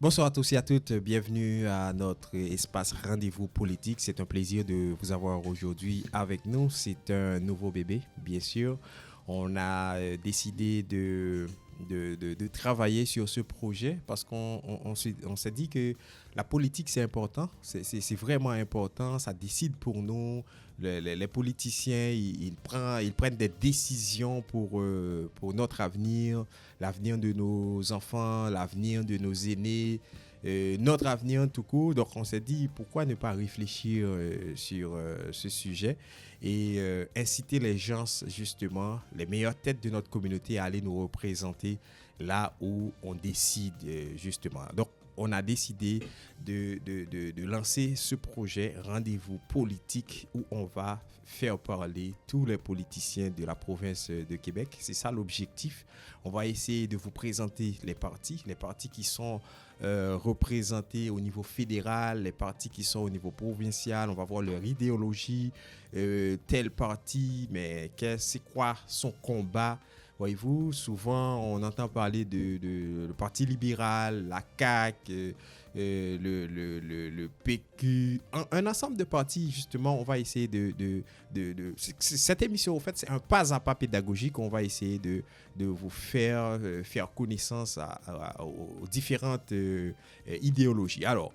Bonsoir à tous et à toutes, bienvenue à notre espace rendez-vous politique. C'est un plaisir de vous avoir aujourd'hui avec nous. C'est un nouveau bébé, bien sûr. On a décidé de travailler sur ce projet parce qu'on s'est dit que la politique, c'est important. C'est vraiment important. Ça décide pour nous. Les politiciens, ils prennent des décisions pour notre avenir, l'avenir de nos enfants, l'avenir de nos aînés, notre avenir tout court. Donc, on s'est dit, pourquoi ne pas réfléchir sur ce sujet et inciter les gens, justement, les meilleures têtes de notre communauté à aller nous représenter là où on décide, justement. Donc, on a décidé de lancer ce projet Rendez-vous politique où on va faire parler tous les politiciens de la province de Québec. C'est ça l'objectif. On va essayer de vous présenter les partis qui sont représentés au niveau fédéral, les partis qui sont au niveau provincial. On va voir leur idéologie, tel parti, mais c'est quoi son combat. Voyez-vous, souvent on entend parler de le Parti libéral, la CAQ, le PQ, un ensemble de partis. Justement, on va essayer cette émission, en fait, c'est un pas à pas pédagogique. On va essayer de vous faire connaissance aux différentes idéologies. Alors,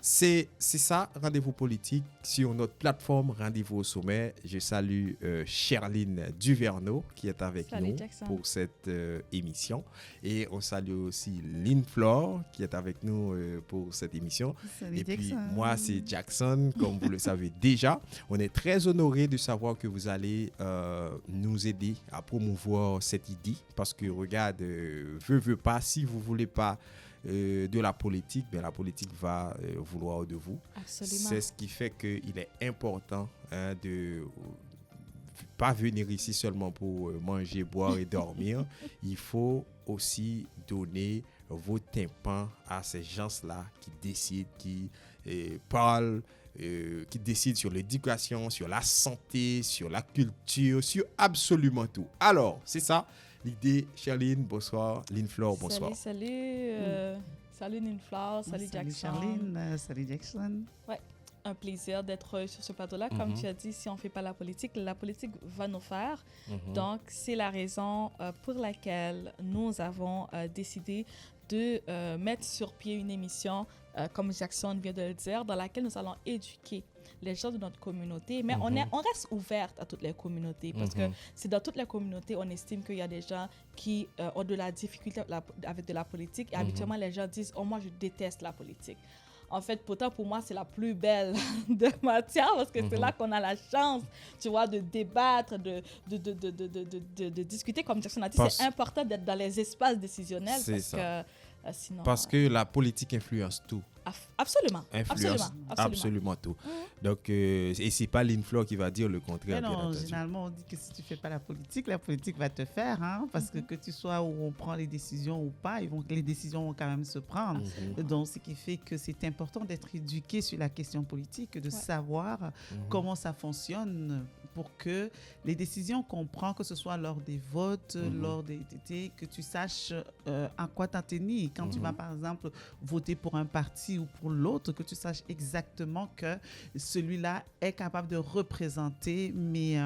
c'est ça, Rendez-vous politique sur notre plateforme Rendez-vous au sommet. Je salue Cherline Duverneau qui est avec nous Jackson pour cette émission. Et on salue aussi Lynn Flore qui est avec nous pour cette émission. Salut, et puis Jackson. moi, c'est Jackson, comme vous le savez déjà. On est très honorés de savoir que vous allez nous aider à promouvoir cette idée. Parce que regarde, veut pas, si vous voulez pas de la politique, ben la politique va vouloir de vous. Absolument. C'est ce qui fait qu'il est important de pas venir ici seulement pour manger, boire et dormir. Il faut aussi donner vos tympans à ces gens-là qui décident, qui parlent, qui décident sur l'éducation, sur la santé, sur la culture, sur absolument tout. Alors, c'est ça. L'idée, Cherline, bonsoir. Lynn Flore, bonsoir. Salut. Salut Lynn Flore, salut Jackson. Cherline, salut Jackson. Ouais, un plaisir d'être sur ce plateau-là. Comme tu as dit, si on ne fait pas la politique va nous faire. Donc, c'est la raison pour laquelle nous avons décidé de mettre sur pied une émission, comme Jackson vient de le dire, dans laquelle nous allons éduquer les gens de notre communauté, mais on reste ouverte à toutes les communautés parce que c'est dans toutes les communautés, on estime qu'il y a des gens qui ont de la difficulté avec de la politique et habituellement les gens disent « Oh, moi je déteste la politique ». En fait, pourtant, pour moi, c'est la plus belle de matière parce que c'est là qu'on a la chance, tu vois, de débattre, de discuter. Comme Jackson a dit, c'est important d'être dans les espaces décisionnels sinon... Parce que la politique influence tout. Absolument. Influence absolument tout. Donc, et c'est pas Lynn Flore qui va dire le contraire. Mais non, généralement, on dit que si tu fais pas la politique va te faire, hein, parce que tu sois où on prend les décisions ou pas, les décisions vont quand même se prendre. Donc, ce qui fait que c'est important d'être éduqué sur la question politique, de savoir comment ça fonctionne pour que les décisions qu'on prend, que ce soit lors des votes, lors des TT, que tu saches à quoi t'en tenir. Quand tu vas, par exemple, voter pour un parti ou pour l'autre, que tu saches exactement que celui-là est capable de représenter mes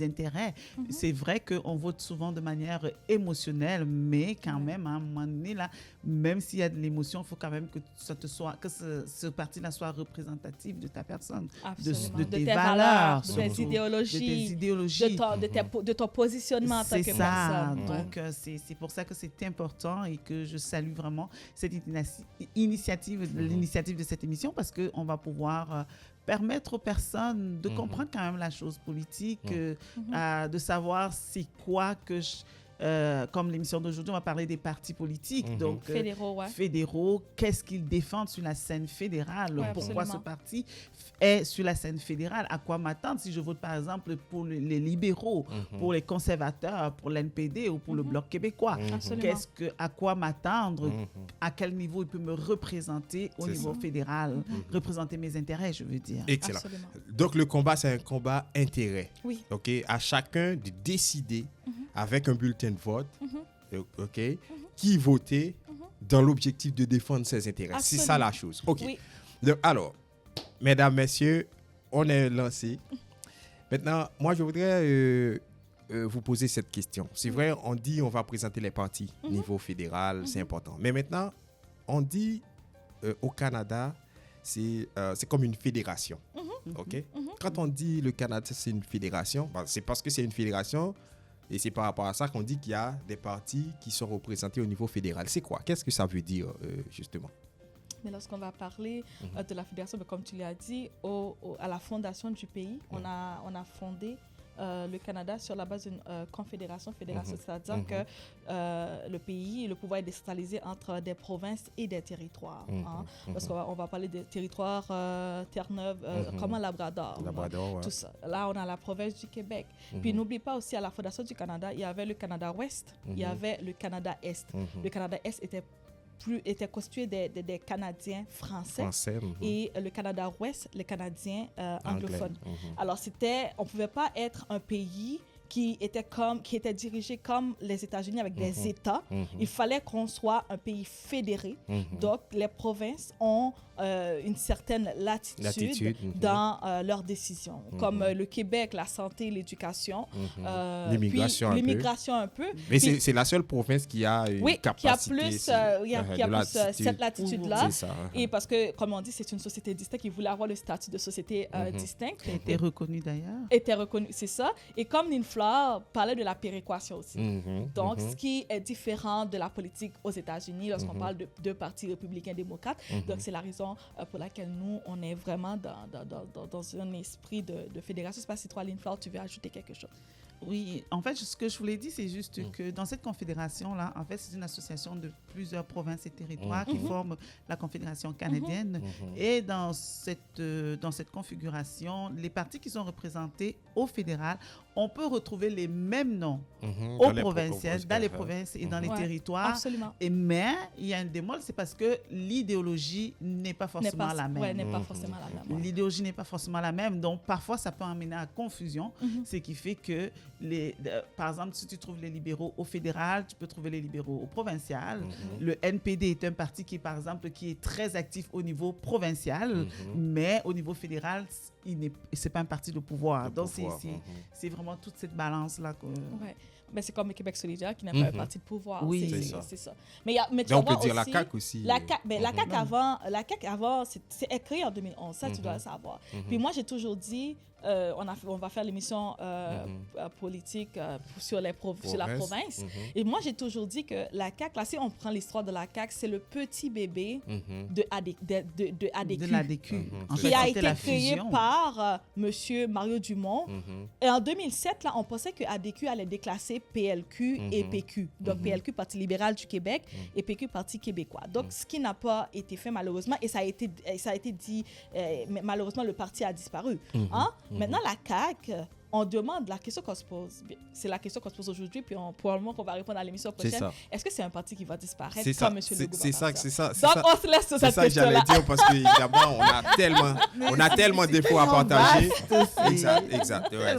intérêts. C'est vrai qu'on vote souvent de manière émotionnelle, mais quand même, à un moment donné, là, même s'il y a de l'émotion, il faut quand même que ce parti-là soit représentatif de ta personne, de tes valeurs, de tes idéologies, de ton positionnement en tant que personne. Donc, c'est pour ça que c'est important et que je salue vraiment cette l'initiative de cette émission parce qu'on va pouvoir permettre aux personnes de comprendre quand même la chose politique, de savoir c'est quoi que comme l'émission d'aujourd'hui, on va parler des partis politiques, donc fédéraux, qu'est-ce qu'ils défendent sur la scène fédérale, pourquoi ce parti est sur la scène fédérale, à quoi m'attendre si je vote par exemple pour les libéraux, pour les conservateurs, pour l'NPD ou pour le Bloc québécois. À quoi m'attendre, à quel niveau il peut me représenter au niveau fédéral, représenter mes intérêts, je veux dire. Excellent. Absolument. Donc le combat, c'est un combat intérêt. Oui. OK, à chacun de décider avec un bulletin de vote, qui voter, dans l'objectif de défendre ses intérêts. Absolument. C'est ça la chose. OK. Oui. Donc, alors, mesdames, messieurs, on est lancé. Maintenant, moi, je voudrais vous poser cette question. C'est vrai, on dit on va présenter les partis au niveau fédéral, c'est important. Mais maintenant, on dit au Canada, c'est comme une fédération. OK? Quand on dit le Canada, c'est une fédération, c'est parce que c'est une fédération et c'est par rapport à ça qu'on dit qu'il y a des partis qui sont représentés au niveau fédéral. C'est quoi? Qu'est-ce que ça veut dire, justement? Mais lorsqu'on va parler de la fédération, comme tu l'as dit, à la fondation du pays, on a fondé le Canada sur la base d'une confédération, c'est-à-dire que le pays, le pouvoir est décentralisé entre des provinces et des territoires. Parce qu'on va parler des territoires Terre-Neuve, comme un Labrador, Ouais. tout ça. Là, on a la province du Québec. Puis n'oublie pas aussi, à la fondation du Canada, il y avait le Canada Ouest, il y avait le Canada Est. Le Canada Est était constitué des Canadiens français et le Canada Ouest, les Canadiens anglophones. Alors, on ne pouvait pas être un pays qui était dirigé comme les États-Unis avec des États. Il fallait qu'on soit un pays fédéré. Donc, les provinces ont une certaine latitude dans leurs décisions, comme le Québec, la santé, l'éducation, l'immigration un peu. Mais c'est la seule province qui a une capacité. Qui a plus cette latitude-là. Et parce que, comme on dit, c'est une société distincte. Ils voulaient avoir le statut de société distincte. Qui a été reconnue d'ailleurs. Était reconnue, c'est ça. Et comme Ninflor parlait de la péréquation aussi. Donc, ce qui est différent de la politique aux États-Unis lorsqu'on parle de deux partis républicains démocrates. Donc, c'est la raison pour laquelle nous, on est vraiment dans un esprit de fédération. Je ne sais pas si toi, Ninflor, tu veux ajouter quelque chose. Oui, en fait, ce que je voulais dire, c'est juste que dans cette confédération-là, en fait, c'est une association de plusieurs provinces et territoires qui forment la Confédération canadienne. Et dans cette configuration, les partis qui sont représentés au fédéral, on peut retrouver les mêmes noms aux provinciales, dans les provinces et dans les territoires. Absolument. Mais il y a un bémol, c'est parce que l'idéologie n'est pas forcément la même. Oui, n'est pas forcément la même. L'idéologie n'est pas forcément la même. Donc, parfois, ça peut amener à confusion, ce qui fait que, par exemple, si tu trouves les libéraux au fédéral, tu peux trouver les libéraux au provincial. Le NPD est un parti qui, par exemple, qui est très actif au niveau provincial, mais au niveau fédéral, c'est pas un parti de pouvoir. Donc, c'est vraiment toute cette balance-là. Ouais. Mais c'est comme le Québec solidaire qui n'a pas un parti de pouvoir. Oui, c'est ça. Mais tu on peut dire la CAQ aussi. La CAQ avant, c'est créé en 2011. Ça, tu dois le savoir. Puis moi, j'ai toujours dit, on va faire l'émission politique sur la province. Et moi, j'ai toujours dit que la CAQ, là, si on prend l'histoire de la CAQ, c'est le petit bébé de l'ADQ. Qui a été créé par M. Mario Dumont. Et en 2007, là, on pensait que ADQ allait déclasser PLQ et PQ. Donc, PLQ, Parti libéral du Québec, et PQ, Parti québécois. Donc, ce qui n'a pas été fait, malheureusement, et ça a été dit, malheureusement, le parti a disparu. Maintenant, la CAQ, on demande la question qu'on se pose. C'est la question qu'on se pose aujourd'hui, puis probablement qu'on va répondre à l'émission prochaine. Est-ce que c'est un parti qui va disparaître comme M. Legault? C'est ça. Donc, on se laisse sur cette question-là. C'est ça que j'allais dire, parce que évidemment, on a tellement de défauts à partager. Exact. Ouais.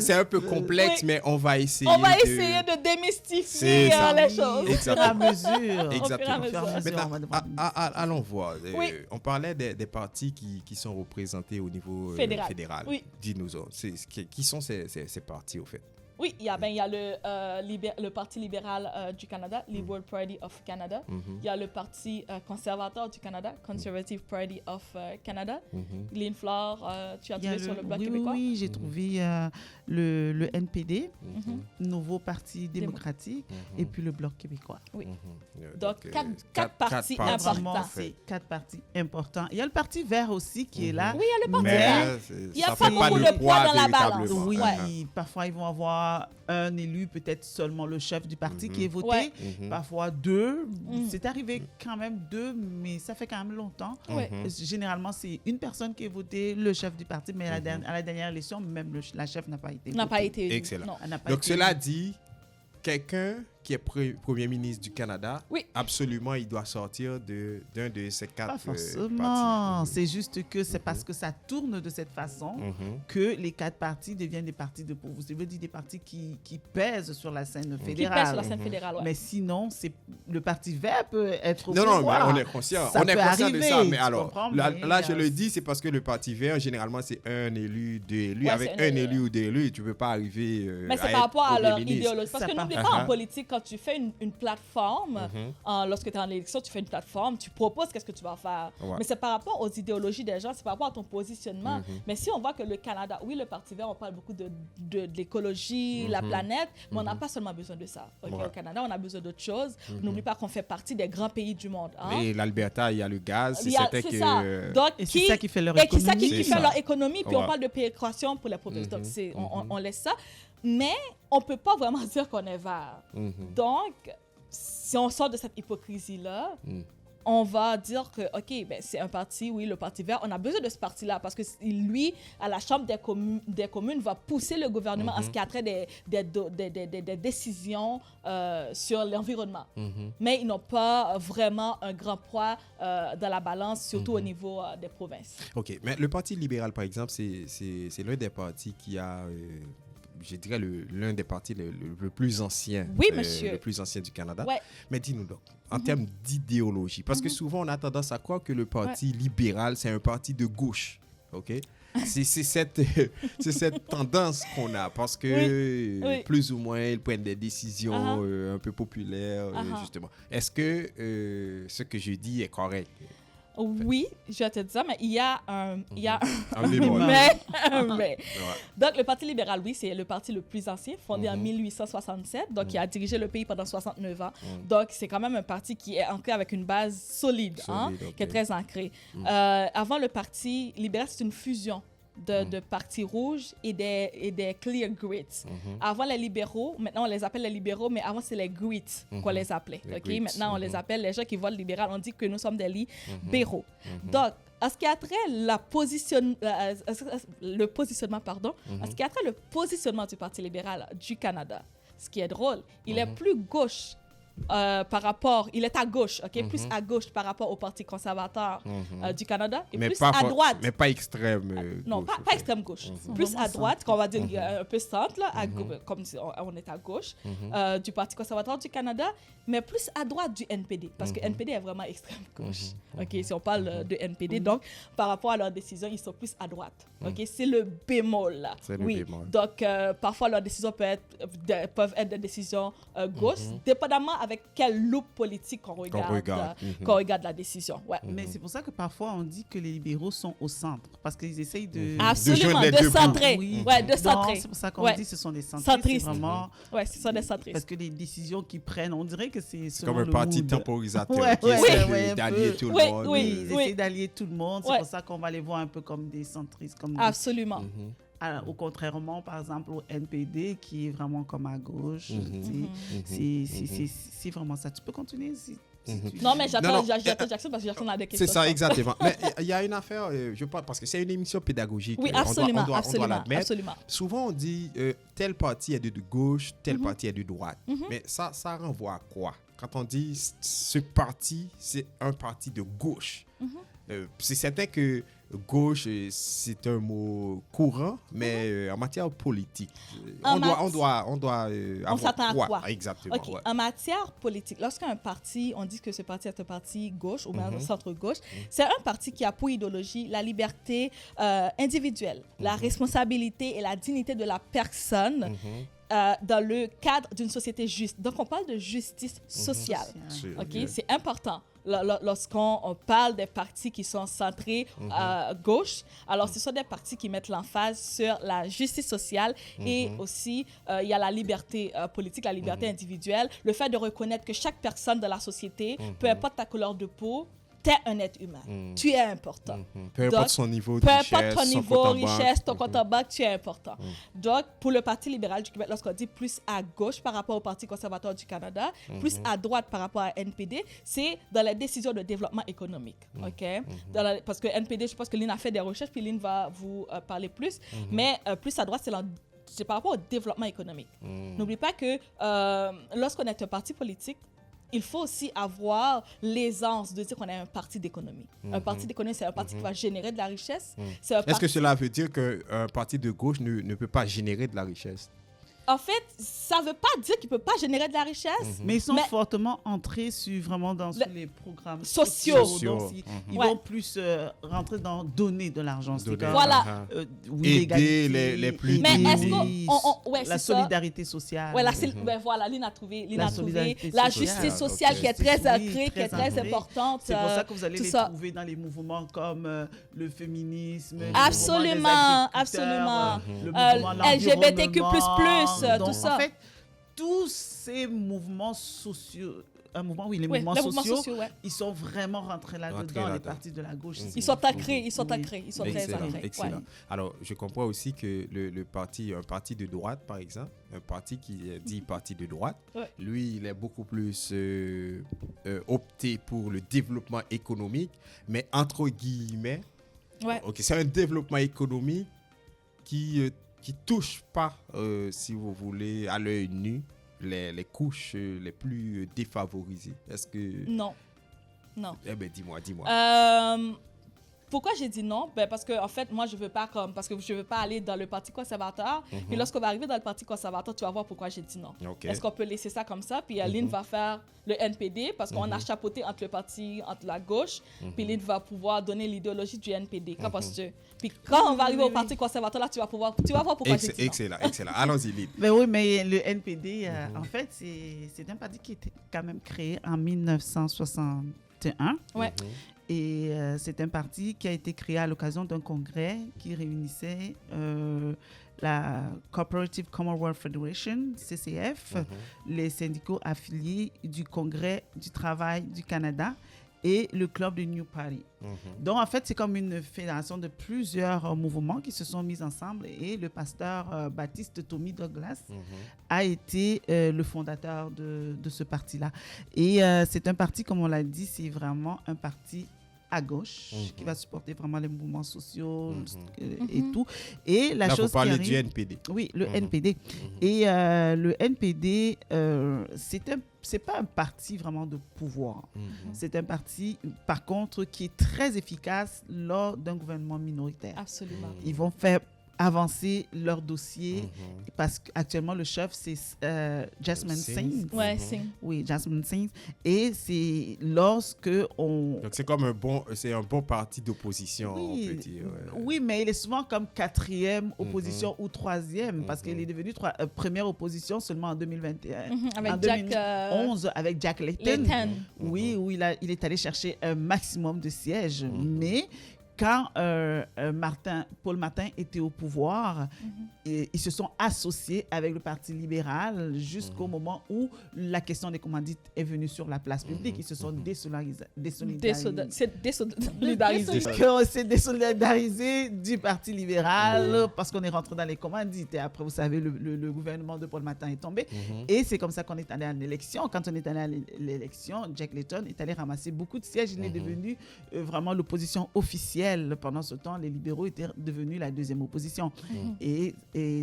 C'est un peu complexe, mais on va essayer. On va essayer de démystifier les choses. Au fur et à mesure. Exactement. Maintenant, allons voir. On parlait des partis qui sont représentés au niveau fédéral. Dis-nous, qui sont ces partis, au fait? Oui, il y a le Parti libéral du Canada, Liberal Party of Canada. Il y a le Parti conservateur du Canada, Conservative Party of Canada. Linflor, tu as trouvé sur le Bloc québécois? Oui, j'ai trouvé le NPD, Nouveau Parti démocratique, et puis le Bloc québécois. Oui. Donc, quatre partis importants. C'est 4 partis importants. Il y a le Parti vert aussi qui est là. Oui, il y a le Parti vert. Il n'y a pas beaucoup de poids dans la balance. Oui, parfois ils vont avoir un élu, peut-être seulement le chef du parti qui est voté, parfois 2. C'est arrivé quand même 2, mais ça fait quand même longtemps. Généralement, c'est une personne qui est votée, le chef du parti, mais à la dernière élection, même la chef n'a pas été votée. N'a pas été élue. Excellent. Donc, cela dit, quelqu'un qui est premier ministre du Canada, Oui. absolument, il doit sortir d'un de ces 4 Pas forcément. partis. C'est juste que c'est parce que ça tourne de cette façon que les 4 partis deviennent des partis de pouvoir. Je veux dire des partis qui pèsent sur la scène Qui fédérale. pèse sur la scène fédérale, ouais. Mais sinon, le Parti vert peut être au Non, mais pouvoir. on est conscient. Ça On est peut conscient arriver, de ça. Mais tu alors, comprends, là, mais, je le dis, c'est parce que le Parti vert, généralement, c'est un élu, 2 élus. Ouais, Avec c'est un élu ou 2 élus, tu ne peux pas arriver Mais c'est à par rapport être à leur premier ministre. idéologie. Parce Ça que part- n'oublie pas, en politique, quand tu fais une plateforme, lorsque tu es en élection, tu fais une plateforme, tu proposes qu'est-ce que tu vas faire. Ouais. Mais c'est par rapport aux idéologies des gens, c'est par rapport à ton positionnement. Mais si on voit que le Canada, oui, le Parti vert, on parle beaucoup de l'écologie, la planète, mais on n'a pas seulement besoin de ça. Okay? Ouais. Au Canada, on a besoin d'autres choses. N'oublie pas qu'on fait partie des grands pays du monde. Hein? Et l'Alberta, il y a le gaz. Il y a- C'était c'est que... ça. Donc, Et c'est ça qui fait leur et c'est ça économie. qui C'est fait ça. leur économie. Puis Ouais. on parle de péréquation pour les provinces. Donc, on laisse ça. Mais on ne peut pas vraiment dire qu'on est vert. Donc, si on sort de cette hypocrisie-là, on va dire que, OK, ben, c'est un parti, oui, le Parti vert, on a besoin de ce parti-là parce que lui, à la Chambre des communes, va pousser le gouvernement en ce qui a trait des décisions sur l'environnement. Mais ils n'ont pas vraiment un grand poids dans la balance, surtout au niveau des provinces. OK. Mais le Parti libéral, par exemple, c'est l'un des partis qui a... je dirais l'un des partis le plus ancien. Oui, monsieur. Le plus ancien du Canada. Ouais. Mais dis-nous donc, en termes d'idéologie, parce que souvent on a tendance à croire que le Parti libéral, c'est un parti de gauche. OK? C'est cette tendance qu'on a, parce que Oui. plus ou moins, ils prennent des décisions un peu populaires, justement. Est-ce que ce que je dis est correct? Oui, je vais te dire ça, mais il y a un Un bémol. mais. Ouais. Donc, le Parti libéral, oui, c'est le parti le plus ancien, fondé en 1867. Donc, il a dirigé le pays pendant 69 ans. Donc, c'est quand même un parti qui est ancré avec une base solide, Solide, qui est ok. très ancrée. Avant, le Parti libéral, c'est une fusion de partis rouges et des clear grits. Avant, les libéraux, maintenant on les appelle les libéraux, mais avant, c'est les grits qu'on les appelait. Les OK? grits, Maintenant, on les appelle les gens qui voient le libéral, on dit que nous sommes des libéraux. Donc, en ce qui a trait le positionnement, en ce qui a trait le positionnement du Parti libéral du Canada, ce qui est drôle, il est plus gauche par rapport, il est à gauche, ok, plus à gauche par rapport au Parti conservateur du Canada et Mais plus pas à droite. Mais pas extrême. Non, gauche, pas extrême gauche. Plus à droite, qu'on va dire un peu centre, là, comme si on est à gauche du Parti conservateur du Canada, mais plus à droite du NPD, parce que NPD est vraiment extrême gauche. Ok, si on parle de NPD, donc par rapport à leurs décisions, ils sont plus à droite. Ok, c'est le bémol là. C'est le oui. bémol. Donc parfois leurs décisions peuvent être des décisions gauches, dépendamment avec quelle loupe politique qu'on regarde la décision. Ouais. Mais c'est pour ça que parfois on dit que les libéraux sont au centre, parce qu'ils essayent de... Absolument, joindre les de deux bouts. centrer. Oui. Ouais, de Non, centrer. c'est pour ça qu'on Ouais. dit que ce sont des centristes. Centristes. C'est vraiment... Ouais, ce sont des centristes. Parce que les décisions qu'ils prennent, on dirait que c'est C'est comme un parti temporisateur Ouais, qui ouais, essaie ouais, un d'allier peu. tout le Oui, monde. oui. Ils essaient d'allier tout le monde. C'est Ouais. pour ça qu'on va les voir un peu comme des centristes. Comme Absolument. au contrairement, par exemple, au NPD, qui est vraiment comme à gauche. C'est vraiment ça. Tu peux continuer si tu... Non, mais j'attends Non, non. Jackson parce que Jackson a des questions. C'est ça, exactement. Mais il y a une affaire, je pense, parce que c'est une émission pédagogique. Oui, on absolument. doit absolument, l'admettre. absolument. Souvent, on dit tel parti est de gauche, tel parti est de droite. Mais ça renvoie à quoi? Quand on dit ce parti, c'est un parti de gauche. C'est certain que gauche, c'est un mot courant, mais en matière politique, on doit avoir s'attend à quoi? Exactement. OK. Ouais. En matière politique, lorsqu'un parti, on dit que ce parti est un parti gauche ou même centre-gauche, c'est un parti qui a pour idéologie la liberté individuelle, la responsabilité et la dignité de la personne dans le cadre d'une société juste. Donc, on parle de justice sociale. OK? C'est important. Lorsqu'on parle des partis qui sont centrés à gauche, alors ce sont des partis qui mettent l'emphase sur la justice sociale et aussi il y a la liberté politique, la liberté individuelle, le fait de reconnaître que chaque personne de la société, peu importe ta couleur de peau, t'es un être humain. Tu es important. Peu importe Donc, son niveau de peu richesse, importe ton son niveau, compte en banque. richesse, ton compte en banque, tu es important. Donc, pour le Parti libéral du Québec, lorsqu'on dit plus à gauche par rapport au Parti conservateur du Canada, plus à droite par rapport à NPD, c'est dans les décisions de développement économique. OK? Parce que NPD, je pense que Lynn a fait des recherches, puis Lynn va vous parler plus. Mais plus à droite, c'est dans c'est par rapport au développement économique. N'oublie pas que lorsqu'on est un parti politique, il faut aussi avoir l'aisance de dire qu'on est un parti d'économie. Un parti d'économie, c'est un parti qui va générer de la richesse. Est-ce que cela veut dire qu'un parti de gauche ne peut pas générer de la richesse? En fait, ça ne veut pas dire qu'il ne peut pas générer de la richesse. Mais ils sont fortement entrés vraiment dans les programmes sociaux. Donc, ils vont plus rentrer dans donner de l'argent. Voilà. Aider les plus mais démunis. La solidarité sociale. Ouais, voilà, Lynn a trouvé la justice sociale qui est très ancrée, qui est très importante. C'est pour ça que vous allez les trouver dans les mouvements comme le féminisme, absolument, le mouvement LGBTQ++. Donc, tout ça. En fait, tous ces mouvements sociaux, les mouvements sociaux, ils sont vraiment rentrés là-dedans, les partis de la gauche. Ils sont ancrés, ils sont très ancrés. Excellent. Alors, je comprends aussi que un parti de droite, par exemple, un parti qui dit parti de droite, lui, il est beaucoup plus opté pour le développement économique, mais entre guillemets, c'est un développement économique qui touche pas, si vous voulez, à l'œil nu, les couches les plus défavorisées. Est-ce que... Non. Eh bien, dis-moi. Pourquoi j'ai dit non? Parce que, en fait, moi, je veux pas aller dans le Parti conservateur. Et lorsqu'on va arriver dans le Parti conservateur, tu vas voir pourquoi j'ai dit non. Okay. Est-ce qu'on peut laisser ça comme ça? Puis Lynn va faire le NPD parce qu'on a chapeauté entre la gauche. Puis Lynn va pouvoir donner l'idéologie du NPD. Qu'en penses-tu? Puis quand on va arriver au Parti conservateur, là, tu vas voir pourquoi j'ai dit non. Excellent. Allons-y, Lynn. Mais le NPD, en fait, c'est un parti qui était quand même créé en 1961. Ouais. Et c'est un parti qui a été créé à l'occasion d'un congrès qui réunissait la Cooperative Commonwealth Federation, CCF, les syndicats affiliés du Congrès du travail du Canada et le club de New Paris. Donc, en fait, c'est comme une fédération de plusieurs mouvements qui se sont mis ensemble et le pasteur Baptiste Tommy Douglas a été le fondateur de ce parti-là. Et c'est un parti, comme on l'a dit, c'est vraiment un parti à gauche qui va supporter vraiment les mouvements sociaux et tout. Et la chose vous parlez qui arrive, du NPD. Oui, le NPD. Et le NPD, c'est pas un parti vraiment de pouvoir. C'est un parti, par contre, qui est très efficace lors d'un gouvernement minoritaire. Absolument. Ils vont faire avancer leur dossier parce qu'actuellement le chef c'est Jasmine Singh. Oui, Jasmine Singh. Et c'est lorsque on... Donc c'est comme un bon parti d'opposition, on peut dire. Oui, mais il est souvent comme quatrième opposition ou troisième parce qu'il est devenu première opposition seulement en 2021. En 2011 avec Jack Layton. Oui, où il est allé chercher un maximum de sièges. Mais quand Paul Martin était au pouvoir, ils se sont associés avec le Parti libéral jusqu'au moment où la question des commandites est venue sur la place publique. Ils se sont désolidarisés. On s'est désolidarisé du Parti libéral parce qu'on est rentré dans les commandites. Et après, vous savez, le gouvernement de Paul Martin est tombé. Et c'est comme ça qu'on est allé à l'élection. Quand on est allé à l'élection, Jack Layton est allé ramasser beaucoup de sièges. Il est devenu vraiment l'opposition officielle. Pendant ce temps, les libéraux étaient devenus la deuxième opposition. Et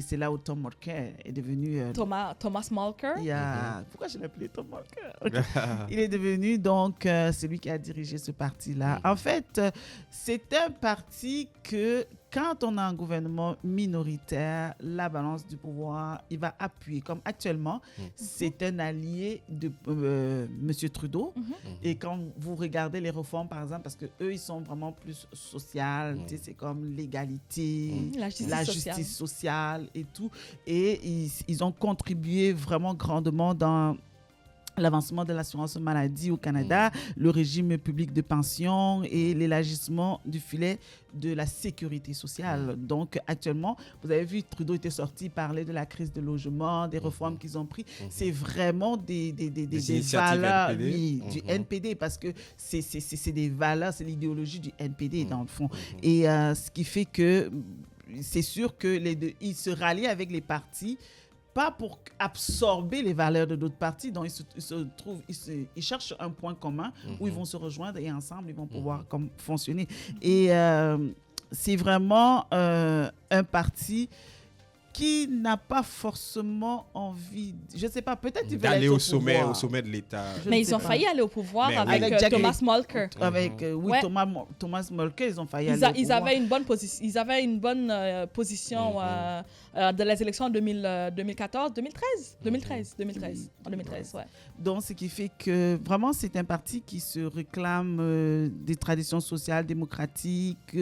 c'est là où Tom Mulcair est devenu... Thomas Mulcair? Pourquoi je l'appelais Tom Mulcair? Il est devenu donc celui qui a dirigé ce parti-là. En fait, c'est un parti que quand on a un gouvernement minoritaire, la balance du pouvoir, il va appuyer. Comme actuellement, c'est un allié de M. Trudeau. Et quand vous regardez les réformes, par exemple, parce qu'eux, ils sont vraiment plus sociales, c'est comme l'égalité, la justice sociale et tout. Et ils ont contribué vraiment grandement dans l'avancement de l'assurance maladie au Canada, le régime public de pension et l'élargissement du filet de la sécurité sociale. Donc, actuellement, vous avez vu, Trudeau était sorti parler de la crise de logement, des réformes qu'ils ont prises. C'est vraiment des valeurs NPD. Du NPD, parce que c'est des valeurs, c'est l'idéologie du NPD, dans le fond. Et ce qui fait que c'est sûr que ils se rallient avec les partis, pas pour absorber les valeurs de d'autres partis, donc ils cherchent un point commun où ils vont se rejoindre et ensemble ils vont pouvoir fonctionner. Et c'est vraiment un parti qui n'a pas forcément envie, je ne sais pas, peut-être ils veulent d'aller être au sommet pouvoir. de l'État. Mais ils ont failli aller au pouvoir Mais avec avec Jack Thomas Mulcair. Avec Ouais. Thomas Mulcair, ils ont failli aller au Ils pouvoir. avaient une bonne position. Ils avaient une bonne position de les élections en 2014, 2013, en 2013, ouais. Donc, ce qui fait que vraiment, c'est un parti qui se réclame des traditions sociales démocratiques,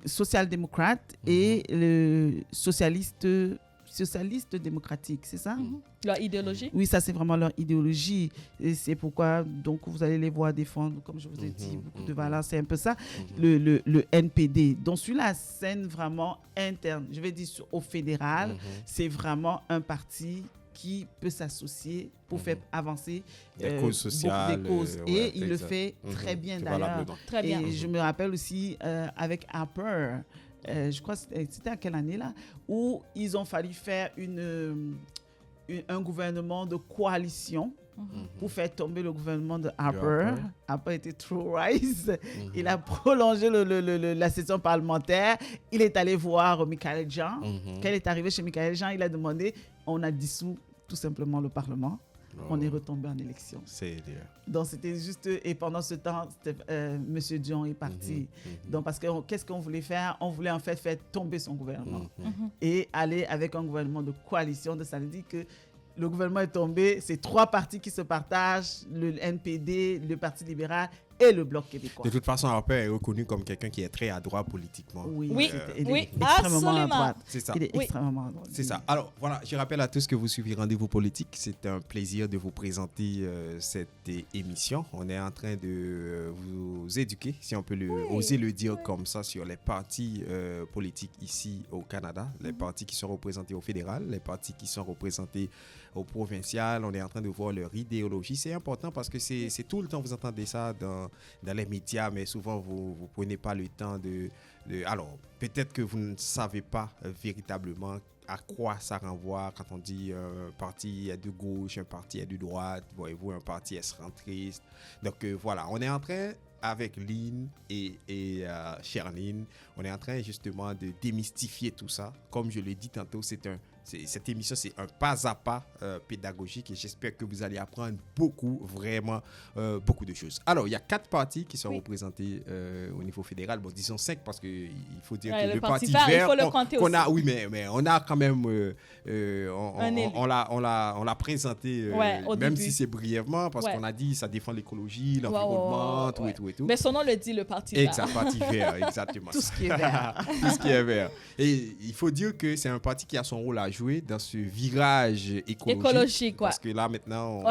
social-démocrates et le socialiste démocratique, c'est ça? Leur idéologie. Oui, ça, c'est vraiment leur idéologie. Et c'est pourquoi, donc, vous allez les voir défendre, comme je vous ai dit, beaucoup de valeurs. C'est un peu ça, le NPD. Donc, sur la scène vraiment interne, je vais dire au fédéral, c'est vraiment un parti qui peut s'associer pour faire avancer des causes sociales. Des causes. Et il le fait très bien, d'ailleurs. Très bien. Et je me rappelle aussi avec Harper, je crois que c'était à quelle année là, où ils ont fallu faire un gouvernement de coalition pour faire tomber le gouvernement de Harper. Harper était trop rise. Il a prolongé la session parlementaire. Il est allé voir Michael Jean. Quand il est arrivé chez Michael Jean, il a demandé, on a dissous tout simplement le Parlement. On est retombé en élection. Donc, c'était juste... Et pendant ce temps, M. Dion est parti. Donc, parce que qu'est-ce qu'on voulait faire? On voulait en fait faire tomber son gouvernement et aller avec un gouvernement de coalition. Ça veut dire que le gouvernement est tombé. C'est 3 partis qui se partagent, le NPD, le Parti libéral et le Bloc québécois. De toute façon, Harper est reconnu comme quelqu'un qui est très à droite politiquement. Oui, il est extrêmement à droite. C'est ça. Il est extrêmement à droite. C'est ça. Alors, voilà, je rappelle à tous que vous suivez Rendez-vous politique. C'est un plaisir de vous présenter cette émission. On est en train de vous éduquer, si on peut oser le dire comme ça, sur les partis politiques ici au Canada, les partis qui sont représentés au fédéral, les partis qui sont représentés au provincial. On est en train de voir leur idéologie. C'est important parce que c'est tout le temps, vous entendez ça dans les médias, mais souvent vous ne prenez pas le temps de... Alors, peut-être que vous ne savez pas véritablement à quoi ça renvoie quand on dit un parti est de gauche, un parti est de droite, voyez-vous, un parti est centriste. Donc voilà, on est en train, avec Lynn et Sherline, on est en train justement de démystifier tout ça. Comme je l'ai dit tantôt, cette émission, c'est un pas à pas pédagogique et j'espère que vous allez apprendre vraiment beaucoup de choses. Alors, il y a 4 partis qui sont représentés au niveau fédéral. Bon, disons 5 parce qu'il faut dire que le parti vert, il faut le compter aussi. Oui, mais on a quand même, on l'a présenté, même début. si c'est brièvement, parce qu'on a dit ça défend l'écologie, l'environnement, tout et tout. Mais son nom le dit, le parti vert. Exact, parti vert, exactement. Tout ce qui est vert. Tout ce qui est vert. Et il faut dire que c'est un parti qui a son rôle à jouer dans ce virage écologique. Parce que là, maintenant,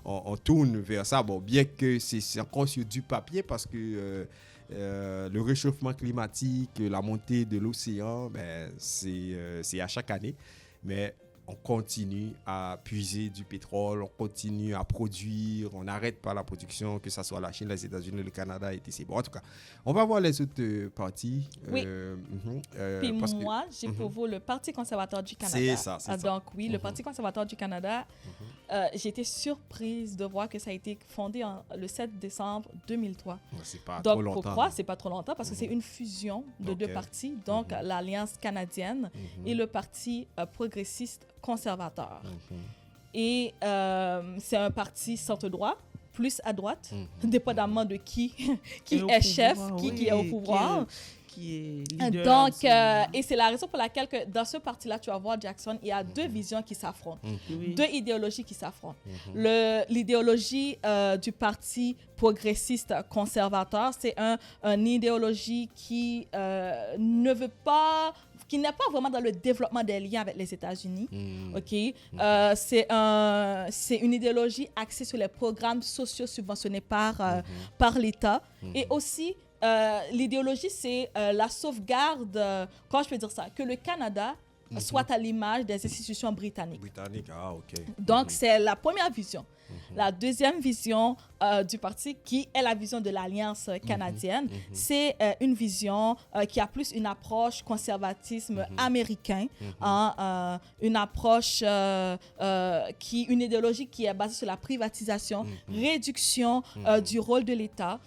on tourne vers ça. Bon, bien que c'est encore sur du papier parce que le réchauffement climatique, la montée de l'océan, c'est à chaque année. Mais on continue à puiser du pétrole, on continue à produire, on n'arrête pas la production, que ce soit la Chine, les États-Unis, le Canada, etc. Bon, en tout cas, on va voir les autres partis. Oui. Puis moi, j'ai pour vous le Parti conservateur du Canada. C'est ça. Donc oui, le Parti conservateur du Canada, j'ai été surprise de voir que ça a été fondé le 7 décembre 2003. C'est pas donc, trop longtemps. Pourquoi? C'est pas trop longtemps parce que c'est une fusion de 2 partis, donc l'Alliance canadienne et le Parti progressiste conservateur. Et c'est un parti centre-droit, plus à droite, dépendamment de qui est chef, qui est au pouvoir. Qui est leader. Donc, et c'est la raison pour laquelle que dans ce parti-là, tu vas voir Jackson, il y a 2 visions qui s'affrontent, 2 idéologies qui s'affrontent. L'idéologie du parti progressiste conservateur, c'est une idéologie qui ne veut pas, qui n'est pas vraiment dans le développement des liens avec les États-Unis. C'est une idéologie axée sur les programmes sociaux subventionnés par l'État. Et aussi, l'idéologie, c'est la sauvegarde, comment je peux dire ça, que le Canada soit à l'image des institutions britanniques. OK. Donc, c'est la première vision. La deuxième vision du parti, qui est la vision de l'Alliance canadienne, c'est une vision qui a plus une approche conservatisme américain, une approche une idéologie qui est basée sur la privatisation, réduction du rôle de l'État,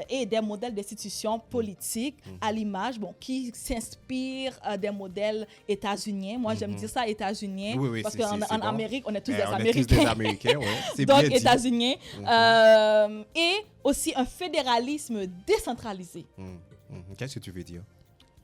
et des modèles d'institutions politiques à l'image, qui s'inspirent des modèles états-uniens. Moi, j'aime dire ça, états-uniens, parce qu'en Amérique, on est tous des Américains. Donc, états-uniens. Et aussi un fédéralisme décentralisé. Qu'est-ce que tu veux dire?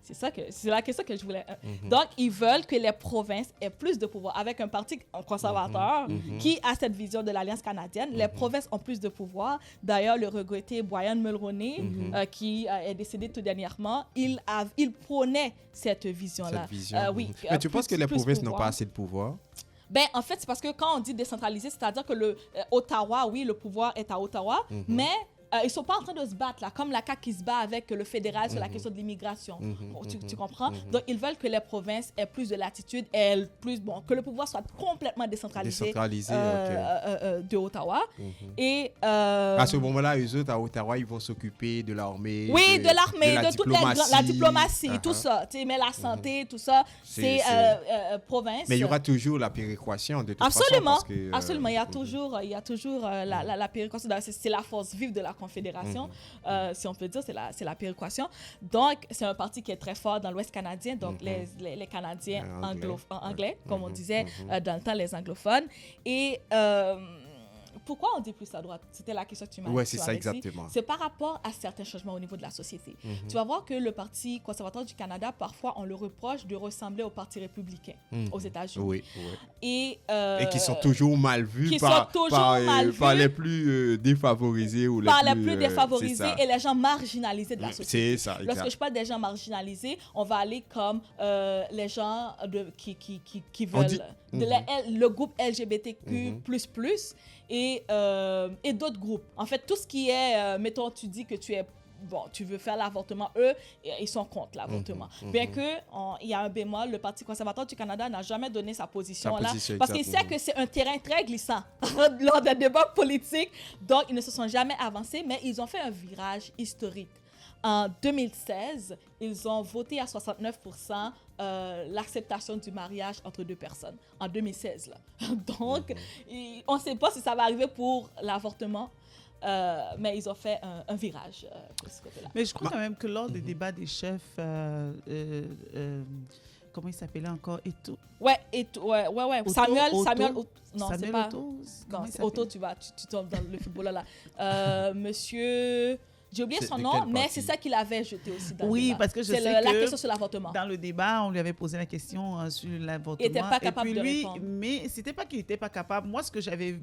C'est la question que je voulais. Donc, ils veulent que les provinces aient plus de pouvoir. Avec un parti conservateur qui a cette vision de l'Alliance canadienne, les provinces ont plus de pouvoir. D'ailleurs, le regretté Brian Mulroney, qui est décédé tout dernièrement, il prônait cette vision-là. Mais tu penses que les provinces n'ont pas assez de pouvoir? En fait, c'est parce que quand on dit décentralisé, c'est-à-dire que Ottawa, oui, le pouvoir est à Ottawa, mais ils ne sont pas en train de se battre, là, comme la CAQ qui se bat avec le fédéral sur la question de l'immigration. Tu comprends? Donc, ils veulent que les provinces aient plus de latitude, que le pouvoir soit complètement décentralisé de Ottawa. Et, à ce moment-là, eux autres, à Ottawa, ils vont s'occuper de l'armée. Oui, de l'armée, de toute la diplomatie, tout ça. Mais la santé, tout ça, c'est province. Mais il y aura toujours la péréquation, de toute façon. Absolument. Il y a toujours la péréquation. C'est la force vive de la Confédération, si on peut dire, c'est la péréquation. Donc, c'est un parti qui est très fort dans l'Ouest canadien, donc les Canadiens anglais, comme on disait dans le temps, les anglophones. Et pourquoi on dit plus à droite? C'était la question que tu m'as dit. Oui, c'est ça, exactement. C'est par rapport à certains changements au niveau de la société. Tu vas voir que le Parti conservateur du Canada, parfois, on le reproche de ressembler au Parti républicain aux États-Unis. Oui. Et qui sont toujours mal vus par les plus défavorisés ou les plus défavorisés et les gens marginalisés de la société. C'est ça, exact. Lorsque je parle des gens marginalisés, on va aller comme les gens qui veulent... le groupe LGBTQ++, et d'autres groupes. En fait, tout ce qui est, mettons, tu dis que tu veux faire l'avortement, eux, ils sont contre l'avortement. Bien qu'il y a un bémol, le Parti conservateur du Canada n'a jamais donné sa position là, parce qu'il sait que c'est un terrain très glissant lors des débats politiques, donc ils ne se sont jamais avancés, mais ils ont fait un virage historique. En 2016, ils ont voté à 69% l'acceptation du mariage entre deux personnes. En 2016, là. Donc, on ne sait pas si ça va arriver pour l'avortement, mais ils ont fait un virage de ce côté-là. Mais je crois quand même que lors des débats des chefs, comment il s'appelait encore? Ouais. Samuel, non, Samuel c'est pas... Otto, non, c'est Otto, tu tombes dans le football là. Monsieur... J'ai oublié son nom, mais c'est ça qu'il avait jeté aussi dans le débat. Parce que je sais que la question sur l'avortement. Dans le débat, on lui avait posé la question sur l'avortement. Il n'était pas capable de répondre. Mais ce n'était pas qu'il n'était pas capable. Moi, ce que j'avais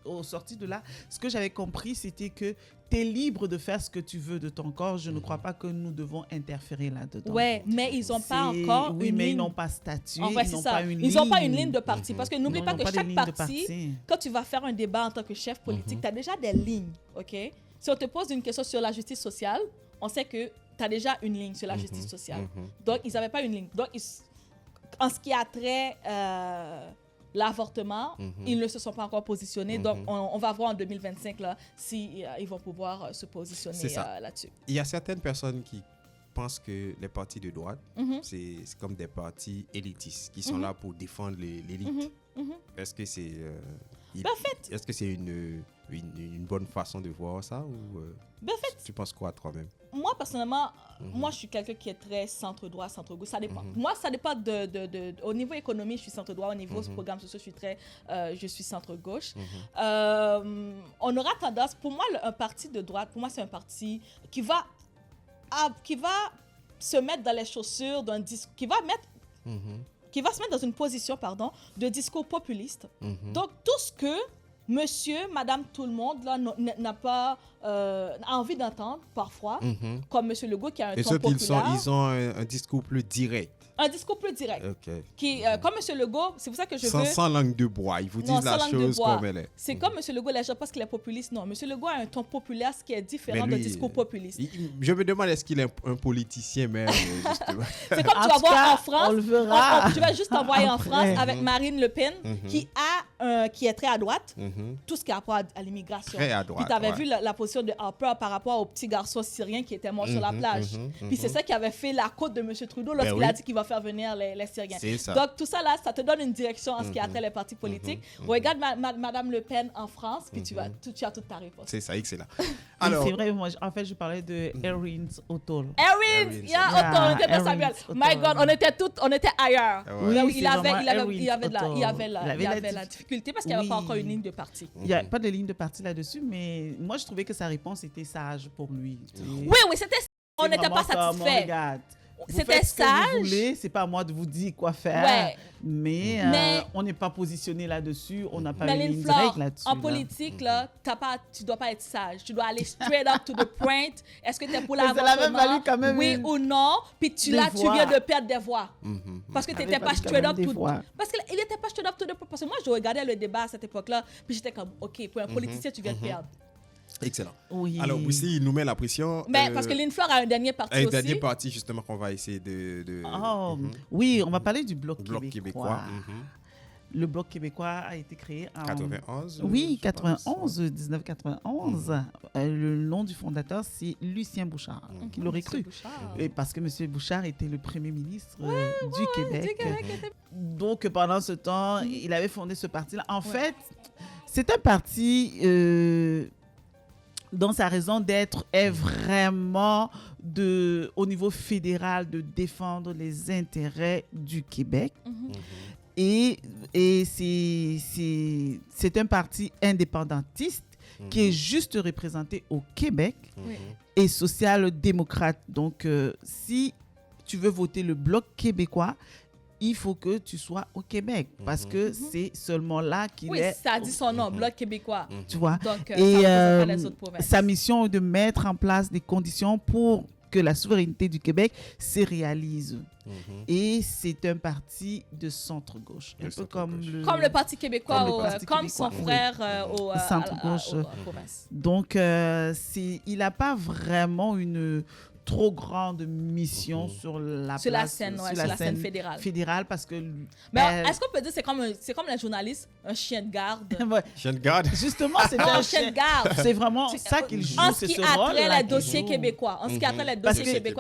ressorti de là, ce que j'avais compris, c'était que tu es libre de faire ce que tu veux de ton corps. Je ne crois pas que nous devons interférer là-dedans. Oui, mais ils n'ont pas encore une ligne. Mais ils n'ont pas statut. En vrai, ils n'ont pas une ligne de parti. Parce que n'oublie pas que chaque parti, quand tu vas faire un débat en tant que chef politique, tu as déjà des lignes, OK? Si on te pose une question sur la justice sociale, on sait que tu as déjà une ligne sur la justice sociale. Donc, ils n'avaient pas une ligne. Donc, en ce qui a trait l'avortement, ils ne se sont pas encore positionnés. Donc, on va voir en 2025 là, si ils vont pouvoir se positionner là-dessus. Il y a certaines personnes qui pensent que les partis de droite, c'est comme des partis élitistes qui sont là pour défendre l'élite. Est-ce que c'est... Est-ce que c'est une bonne façon de voir ça ou tu penses quoi toi-même? Moi, personnellement, moi, je suis quelqu'un qui est très centre-droit, centre-gauche. Ça dépend. Moi, ça dépend au niveau économie, je suis centre-droit. Au niveau programme social, je suis centre-gauche. On aura tendance... Pour moi, un parti de droite, pour moi, c'est un parti qui va se mettre dans les chaussures d'un discours... qui va se mettre dans une position, de discours populiste. Donc, tout ce que monsieur, madame, tout le monde là, n'a pas envie d'entendre parfois, comme monsieur Legault qui a un ton populaire. Ils ont un discours plus direct. Un discours plus direct. Okay. Comme monsieur Legault, c'est pour ça que je veux... Sans langue de bois, ils vous disent la chose comme elle est. C'est comme monsieur Legault, les gens pensent qu'il est populiste. Non, monsieur Legault a un ton populaire, ce qui est différent d'un discours populiste. Je me demande, est-ce qu'il est un politicien même, justement? C'est comme tu vas voir en France. On le verra. Tu vas juste envoyer en France avec Marine Le Pen, qui est très à droite, tout ce qui a rapport à l'immigration. Très à droite. Puis tu avais vu la position de Harper par rapport aux petits garçons syriens qui étaient morts sur la plage. Puis c'est ça qui avait fait la côte de M. Trudeau lorsqu'il a dit qu'il va faire venir les Syriens. Donc tout ça là, ça te donne une direction en ce qui a trait les partis politiques. Regarde Madame Le Pen en France, puis tu as toute ta réponse. C'est ça, excellent. Alors, c'est vrai, moi, en fait, je parlais de Erin O'Toole. Erin, on était dans Samuel. My God, on était ailleurs. Oui, il avait la difficulté parce qu'il n'y avait pas encore une ligne de parti. Il n'y a pas de ligne de parti là-dessus, mais moi, je trouvais que sa réponse était sage pour lui. Oui, c'était ça. On n'était pas satisfait. C'était sage. Vous voulez, c'est pas à moi de vous dire quoi faire, mais on n'est pas positionné là-dessus, on n'a pas une ligne directe là-dessus. En politique, là, tu dois pas être sage, tu dois aller straight up to the point. Est-ce que tu es pour l'avortement, oui ou non? Puis tu viens de perdre des voix parce que tu n'étais pas straight up parce qu'il n'était pas straight up to the point. Parce que moi, je regardais le débat à cette époque-là, puis j'étais comme, ok, pour un politicien, tu viens de perdre. Excellent. Oui. Alors, Bruce, il nous met la pression. Mais parce que Linfleur a un dernier parti aussi. Un dernier parti, justement, qu'on va essayer de... Oui, on va parler du Bloc québécois. Le Bloc québécois a été créé en... 91? Oui, 1991. Le nom du fondateur, c'est Lucien Bouchard, qui l'aurait cru. Et parce que M. Bouchard était le premier ministre du Québec. Donc, pendant ce temps, il avait fondé ce parti-là. En fait, c'est un parti... dont sa raison d'être est vraiment au niveau fédéral de défendre les intérêts du Québec. Et c'est un parti indépendantiste qui est juste représenté au Québec et social-démocrate. Donc, si tu veux voter le Bloc québécois, il faut que tu sois au Québec parce que c'est seulement là qu'il est. Oui, ça dit son nom, Bloc québécois. Tu vois. Donc, et ça les autres provinces. Sa mission est de mettre en place des conditions pour que la souveraineté du Québec se réalise. Et c'est un parti de centre-gauche. Un peu comme le Parti québécois, comme son frère au centre-gauche. Donc, il n'a pas vraiment une trop grande mission sur la scène fédérale parce que mais est-ce qu'on peut dire c'est comme un journaliste, un chien de garde? Chien de garde, justement, c'est un chien de garde. C'est vraiment ça qu'il joue. En ce qui a trait les dossiers québécois,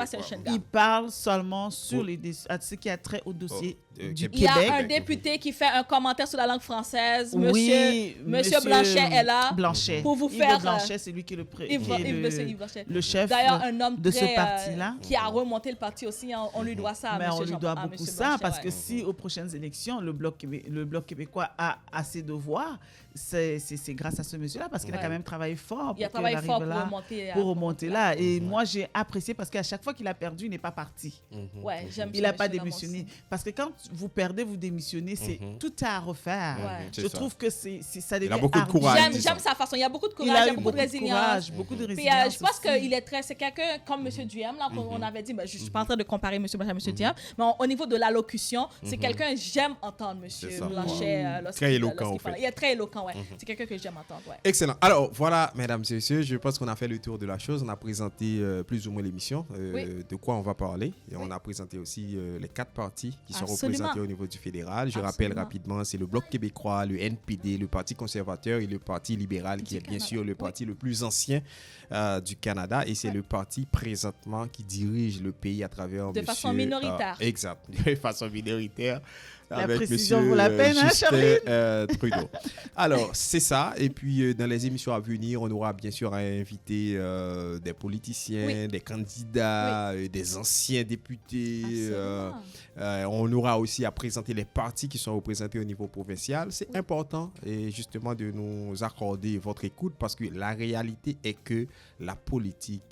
c'est un chien de garde. Il parle seulement sur ce qui a trait au dossier du Québec. Il y a un député qui fait un commentaire sur la langue française. Monsieur Blanchet est là pour vous faire. Blanchet, c'est lui qui est le chef d'ailleurs, un homme de ce parti-là. Qui a remonté le parti aussi. On lui doit ça. Mais on lui doit beaucoup ça parce que si aux prochaines élections, le Bloc québécois a assez de voix, c'est grâce à ce monsieur-là parce qu'il a quand même travaillé fort pour remonter là. Et moi, j'ai apprécié parce qu'à chaque fois qu'il a perdu, il n'est pas parti. Il n'a pas démissionné. Parce que quand vous perdez, vous démissionnez, c'est tout à refaire. Je trouve que ça devient... Il a beaucoup de courage. J'aime sa façon. Il y a beaucoup de courage, il y a beaucoup de résilience. Beaucoup de résilience. Je pense qu'il est c'est quelqu'un comme M. Duhem, là, on avait dit, je ne suis pas en train de comparer M. Blanchet à M. Duhem, mais au niveau de l'allocution, c'est quelqu'un, j'aime entendre M. Blanchet. Très éloquent, en fait. Il est très éloquent, c'est quelqu'un que j'aime entendre. Excellent. Alors, voilà, mesdames et messieurs, je pense qu'on a fait le tour de la chose. On a présenté plus ou moins l'émission, de quoi on va parler. Et on a présenté aussi les 4 partis qui sont représentés au niveau du fédéral. Je rappelle rapidement, c'est le Bloc québécois, le NPD, le Parti conservateur et le Parti libéral, qui est bien sûr le parti le plus ancien du Canada. Et c'est le parti présentement qui dirige le pays à travers de façon minoritaire. Exact, de façon minoritaire. La précision vaut la peine, hein, Charline? Trudeau. Alors, c'est ça. Et puis, dans les émissions à venir, on aura bien sûr à inviter des politiciens, des candidats, des anciens députés. On aura aussi à présenter les partis qui sont représentés au niveau provincial. C'est important, et justement, de nous accorder votre écoute parce que la réalité est que la politique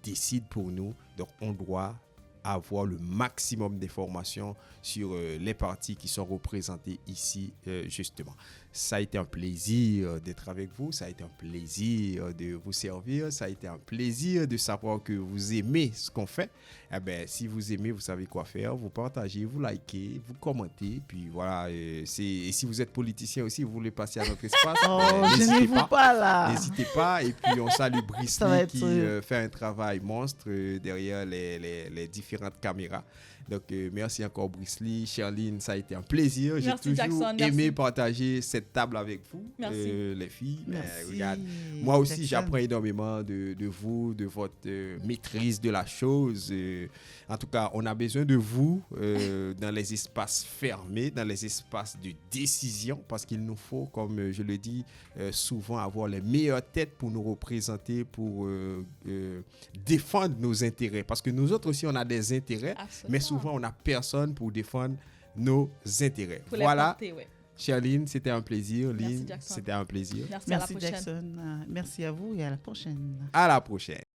décide pour nous. Donc, on doit avoir le maximum d'informations sur les partis qui sont représentés ici, justement. Ça a été un plaisir d'être avec vous, ça a été un plaisir de vous servir, ça a été un plaisir de savoir que vous aimez ce qu'on fait. Eh bien, si vous aimez, vous savez quoi faire, vous partagez, vous likez, vous commentez, puis voilà. Et si vous êtes politicien aussi, vous voulez passer à notre espace, n'hésitez pas là. N'hésitez pas. Et puis, on salue Brisley qui fait un travail monstre derrière les différents différentes caméras. Donc, merci encore, Bruce Lee. Charline, ça a été un plaisir. J'ai toujours Jackson, aimé partager cette table avec vous, Merci. les filles. Merci, Regarde, moi aussi, Jackson. j'apprends énormément de vous, de votre maîtrise de la chose. En tout cas, on a besoin de vous dans les espaces fermés, dans les espaces de décision, parce qu'il nous faut, comme je le dis souvent, avoir les meilleures têtes pour nous représenter, pour défendre nos intérêts. Parce que nous autres aussi, on a des intérêts, Absolument. mais souvent, on n'a personne pour défendre nos intérêts. Pour Voilà. les porter, ouais. Charline, c'était un plaisir. Merci, Lynn, Jackson. c'était un plaisir. Merci, à la Merci prochaine. Jackson. Merci à vous et à la prochaine. À la prochaine.